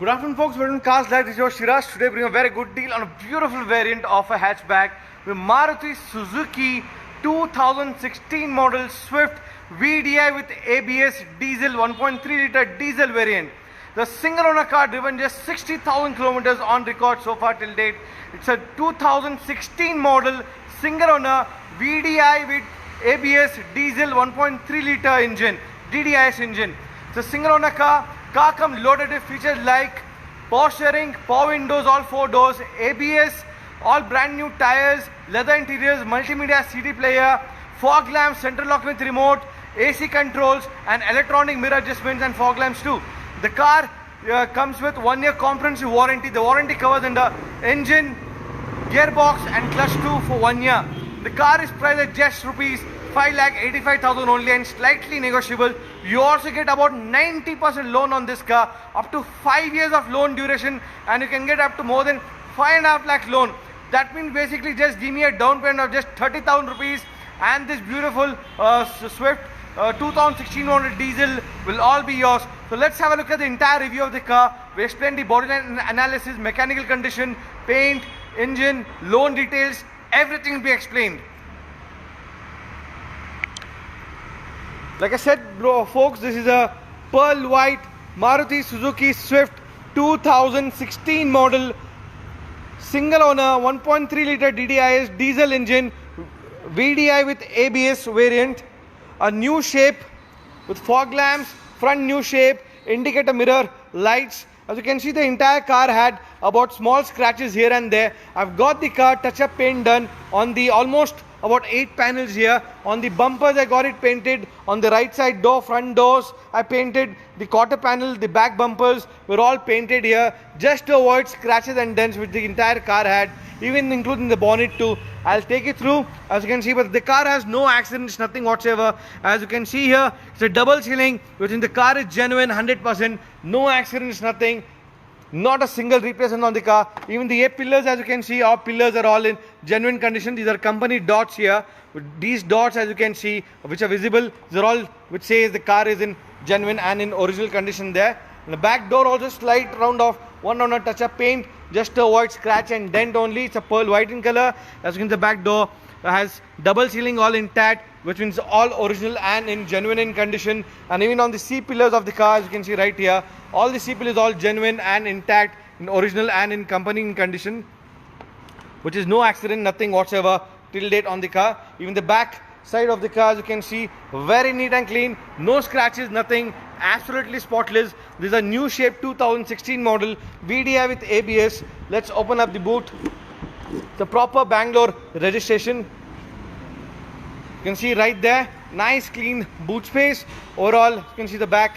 Good afternoon, folks. Welcome to Cars Live. This is your Shiraz. Today, bring a very good deal on a beautiful variant of a hatchback with Maruti Suzuki 2016 model Swift VDI with ABS diesel 1.3 liter diesel variant. The single owner car driven just 60,000 kilometers on record so far till date. It's a 2016 model single owner VDI with ABS diesel 1.3 liter engine, DDIS engine. It's a single owner car. Car comes loaded with features like power steering, power windows, all 4 doors, ABS, all brand new tires, leather interiors, multimedia CD player, fog lamps, central lock with remote, AC controls and electronic mirror adjustments and fog lamps too. The car comes with 1 year comprehensive warranty. The warranty covers under engine, gearbox and clutch too for 1 year. The car is priced at just rupees 5,85,000 only and slightly negotiable. You also get about 90% loan on this car, up to 5 years of loan duration, and you can get up to more than 5.5 lakh loan. That means basically just give me a down payment of just 30,000 rupees and this beautiful Swift 2016 model diesel will all be yours. So let's have a look at the entire review of the car. We explain the body line analysis, mechanical condition, paint, engine, loan details, everything will be explained. Like I said, folks, this is a pearl white Maruti Suzuki Swift 2016 model single owner 1.3 liter DDIS diesel engine VDI with ABS variant. A new shape with fog lamps, front new shape, indicator mirror, lights. As you can see, the entire car had about small scratches here and there. I've got the car touch-up paint done on the almost about 8 panels here. On the bumpers I got it painted. On the right side door, front doors I painted. The quarter panel, the back bumpers were all painted here just to avoid scratches and dents which the entire car had, even including the bonnet too. I'll take it through. As you can see, but the car has no accidents, nothing whatsoever. As you can see here, it's a double ceiling, which in the car is genuine 100%. No accidents, nothing. Not a single replacement on the car. Even the A-pillars, as you can see, our pillars are all in genuine condition. These are company dots here. These dots, as you can see, which are visible, these are all which says the car is in genuine and in original condition there. And the back door also slight round of 1 on a touch-up paint just to avoid scratch and dent only. It's a pearl white in color. As you can see, the back door has double ceiling all intact, which means all original and in genuine condition. And even on the C pillars of the car, as you can see right here, all the C pillars all genuine and intact, in original and in company in condition, which is no accident, nothing whatsoever till date on the car. Even the back side of the car, as you can see, very neat and clean, no scratches, nothing, absolutely spotless. This is a new shape 2016 model VDI with ABS. Let's open up the boot. The proper Bangalore registration. You can see right there, nice clean boot space. Overall, you can see the back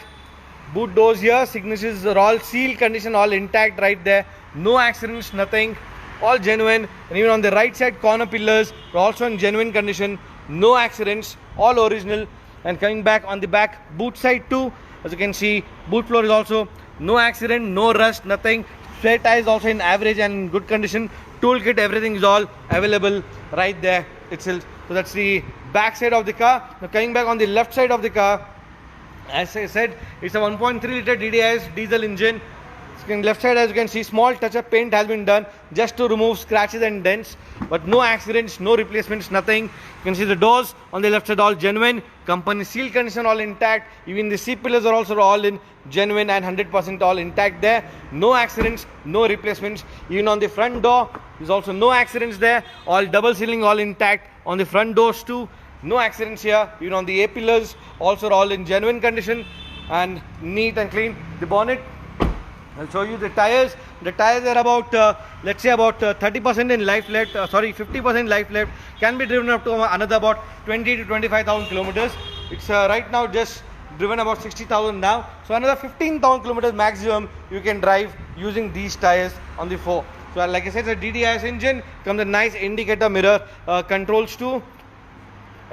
boot doors here, signatures are all seal condition, all intact right there. No accidents, nothing, all genuine. And even on the right side corner pillars are also in genuine condition. No accidents, all original. And coming back on the back boot side too, as you can see, boot floor is also no accident, no rust, nothing. Spare tires also in average and in good condition. Toolkit, everything is all available right there itself. So that's the back side of the car. Now coming back on the left side of the car, as I said, it's a 1.3 liter DDIS diesel engine. Left side, as you can see, small touch-up paint has been done just to remove scratches and dents, but no accidents, no replacements, nothing. You can see the doors on the left side all genuine, company seal condition all intact. Even the C pillars are also all in genuine and 100% all intact there. No accidents, no replacements. Even on the front door, there's also no accidents there. All double sealing, all intact. On the front doors too, no accidents here. Even on the A pillars, also all in genuine condition and neat and clean. The bonnet, I'll show you the tires. The tires are about, let's say about 30% in life left, 50% life left. Can be driven up to another about 20 to 25,000 kilometers. It's right now just driven about 60,000 now. So another 15,000 kilometers maximum you can drive using these tires on the 4. So like I said, it's a DDIS engine. Comes a nice indicator mirror controls too.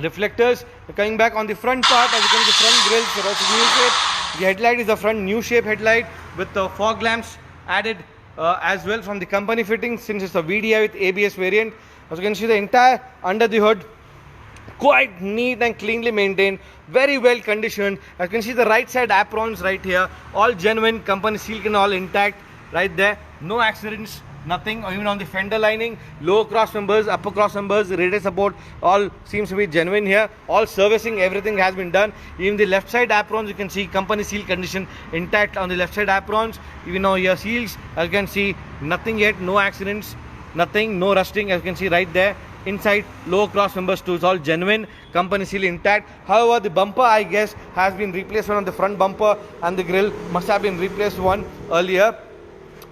Reflectors. Coming back on the front part, as you can see, the front grille is also new shape. The headlight is a front new shape headlight with fog lamps added as well from the company fitting, since it's a VDI with ABS variant. As you can see, the entire under the hood quite neat and cleanly maintained, very well conditioned. As you can see the right side aprons right here, all genuine, company seal and all intact right there. No accidents, nothing, even on the fender lining. Lower cross members, upper cross members, radiator support, all seems to be genuine here. All servicing, everything has been done. Even the left side aprons, you can see company seal condition intact on the left side aprons. Even now your seals, as you can see, nothing yet, no accidents, nothing, no rusting, as you can see right there. Inside lower cross members too, it's all genuine, company seal intact. However, the bumper I guess has been replaced, one on the front bumper, and the grille must have been replaced one earlier,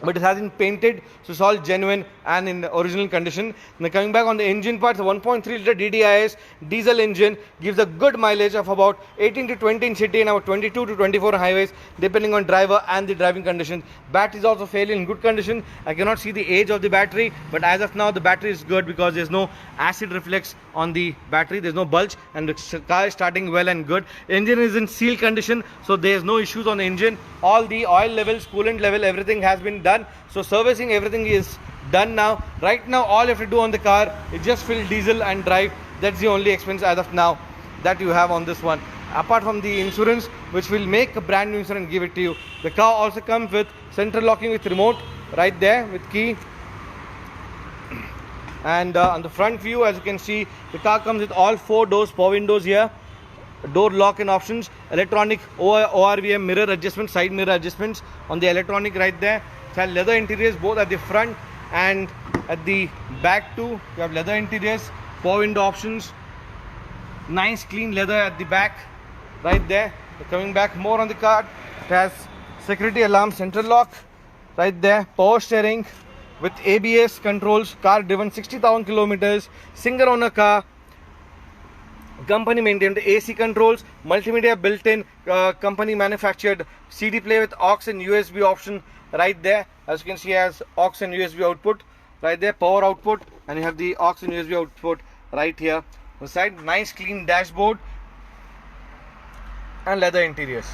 but it has been painted, so it's all genuine and in original condition. Now coming back on the engine part, the 1.3 liter DDIS diesel engine gives a good mileage of about 18 to 20 in city and about 22 to 24 on highways, depending on driver and the driving conditions. Battery is also fairly in good condition. I cannot see the age of the battery, but as of now the battery is good because there's no acid reflex on the battery, there's no bulge, and the car is starting well and good. Engine is in seal condition, so there's no issues on the engine. All the oil levels, coolant level, everything has been done. So servicing, everything is done now. Right now all you have to do on the car is just fill diesel and drive. That's the only expense as of now that you have on this one, apart from the insurance, which will make a brand new insurance and give it to you. The car also comes with central locking with remote right there with key. And on the front view, as you can see, the car comes with all 4 doors, power windows here, door lock and options, electronic ORVM mirror adjustment, side mirror adjustments on the electronic right there. It has leather interiors both at the front and at the back too. You have leather interiors, power window options, nice clean leather at the back right there. Coming back more on the car, it has security alarm, central lock right there, power steering with ABS controls, car driven 60,000 kilometers, single owner car, company maintained AC controls, multimedia built in, company manufactured CD player with aux and USB option right there. As you can see, has aux and USB output right there, power output, and you have the aux and USB output right here. The side, nice clean dashboard and leather interiors.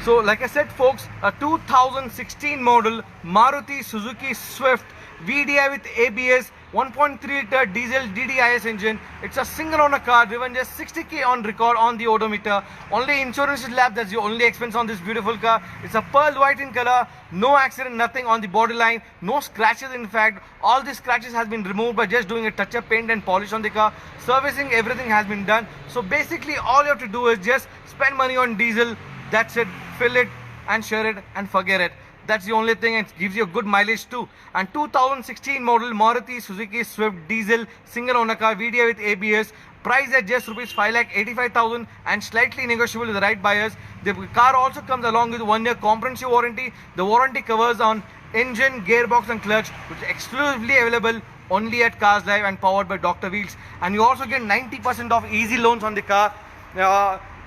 So like I said folks, a 2016 model Maruti Suzuki Swift VDI with ABS, 1.3 liter diesel DDIS engine. It's a single owner car, driven just 60k on record on the odometer. Only insurance is left, that's the only expense on this beautiful car. It's a pearl white in color, no accident, nothing on the body line, no scratches. In fact, all the scratches has been removed by just doing a touch up paint and polish on the car. Servicing, everything has been done. So basically all you have to do is just spend money on diesel. That's it, fill it and share it and forget it. That's the only thing. It gives you a good mileage too. And 2016 model Maruti Suzuki Swift diesel single owner car VDI with ABS, price at just rupees 5,85,000 and slightly negotiable with the right buyers. The car also comes along with 1 year comprehensive warranty. The warranty covers on engine, gearbox and clutch, which is exclusively available only at Cars Live and powered by Dr. Wheels. And you also get 90% off easy loans on the car.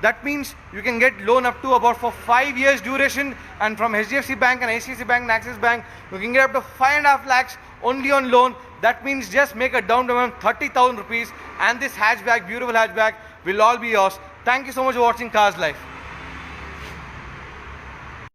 That means you can get loan up to about for 5 years duration, and from HDFC Bank and HDFC Bank and Axis Bank you can get up to 5.5 lakhs only on loan. That means just make a down payment of 30,000 rupees and this hatchback, beautiful hatchback, will all be yours. Thank you so much for watching Cars Life.